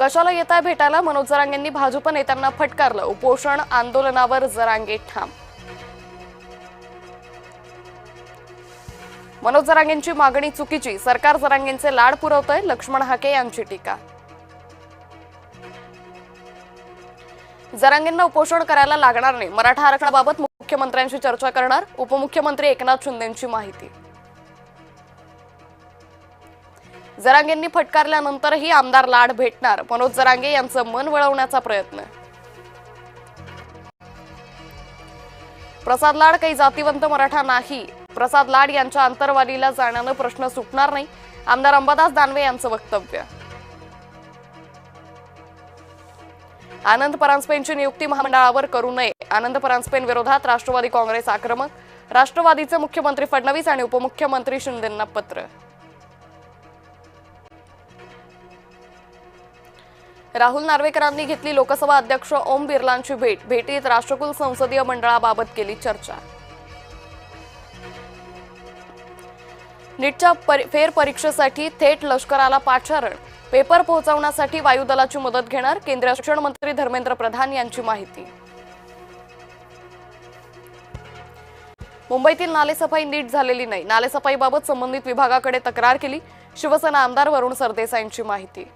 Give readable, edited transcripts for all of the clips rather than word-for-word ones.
कशाला येताय भेटायला, मनोज जरांगेंनी भाजप नेत्यांना फटकारलं. उपोषण आंदोलनावर जरांगे ठाम. मनोज जरांगेंची मागणी चुकीची, सरकार जरांगेंचे लाड पुरवतंय. लक्ष्मण हाके यांची टीका. जरांगेंना उपोषण करायला लागणार नाही. मराठा आरक्षणाबाबत मुख्यमंत्र्यांशी चर्चा करणार. उपमुख्यमंत्री एकनाथ शिंदेंची माहिती. जरांगेंनी फटकारल्यानंतरही आमदार लाड भेटणार. मनोज जरांगे यांचं मन वळवण्याचा प्रयत्न. प्रसाद लाड काही जातीवंत मराठा नाही. प्रसाद लाड यांच्या अंतरवालीला जाण्यानं प्रश्न सुटणार नाही. आमदार अंबादास दानवे यांचं वक्तव्य. आनंद परांजपेंची नियुक्ती महामंडळावर करू नये. आनंद परांजपें विरोधात राष्ट्रवादी काँग्रेस आक्रमक. राष्ट्रवादीचे मुख्यमंत्री फडणवीस आणि उपमुख्यमंत्री शिंदेंना पत्र. राहुल नार्वेकरांनी घेतली लोकसभा अध्यक्ष ओम बिर्लांची भेट. भेटीत राष्ट्रकुल संसदीय मंडळाबाबत केली चर्चा. नीटच्या फेरपरीक्षेसाठी थेट लष्कराला पाचारण. पेपर पोहोचवण्यासाठी वायुदलाची मदत घेणार. केंद्रीय शिक्षण मंत्री धर्मेंद्र प्रधान यांची माहिती. मुंबईतील नालेसफाई नीट झालेली नाही. नालेसफाईबाबत संबंधित विभागाकडे तक्रार केली. शिवसेना आमदार वरुण सरदेसाईंची माहिती.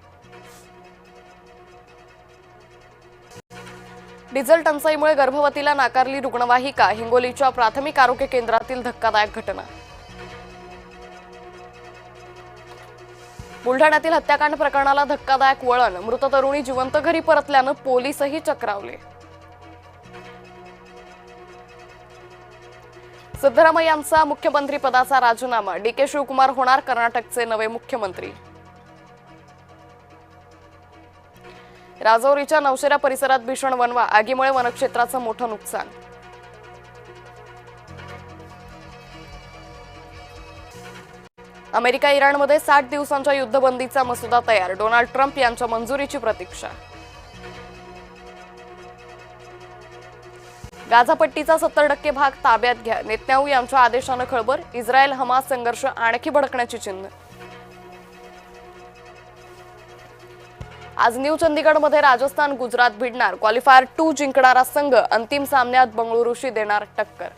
डिझेल टंचाईमुळे गर्भवतीला नाकारली रुग्णवाहिका. हिंगोलीच्या प्राथमिक आरोग्य केंद्रातील धक्कादायक घटना. बुलढाण्यातील हत्याकांड प्रकरणाला धक्कादायक वळण. मृत तरुणी जिवंत घरी परतल्यानं पोलीसही चक्रावले. सिद्धरामय्यांचा मुख्यमंत्रीपदाचा राजीनामा. डी.के. शिवकुमार होणार कर्नाटकचे नवे मुख्यमंत्री. राजौरीच्या नवशेरा परिसरात भीषण वणवा. आगीमुळे वनक्षेत्राचं मोठं नुकसान. अमेरिका इराणमध्ये 60 दिवसांच्या युद्धबंदीचा मसुदा तयार. डोनाल्ड ट्रम्प यांच्या मंजुरीची प्रतीक्षा. गाझापट्टीचा 70% भाग ताब्यात घ्या. नेतन्याहू यांच्या आदेशानं खळबळ. इस्रायल हमास संघर्ष आणखी भडकण्याची चिन्ह. आज न्यू चंदीगडमध्ये राजस्थान गुजरात भिडणार. क्वालिफायर 2 जिंकणारा संघ अंतिम सामन्यात बंगळुरूशी देणार टक्कर.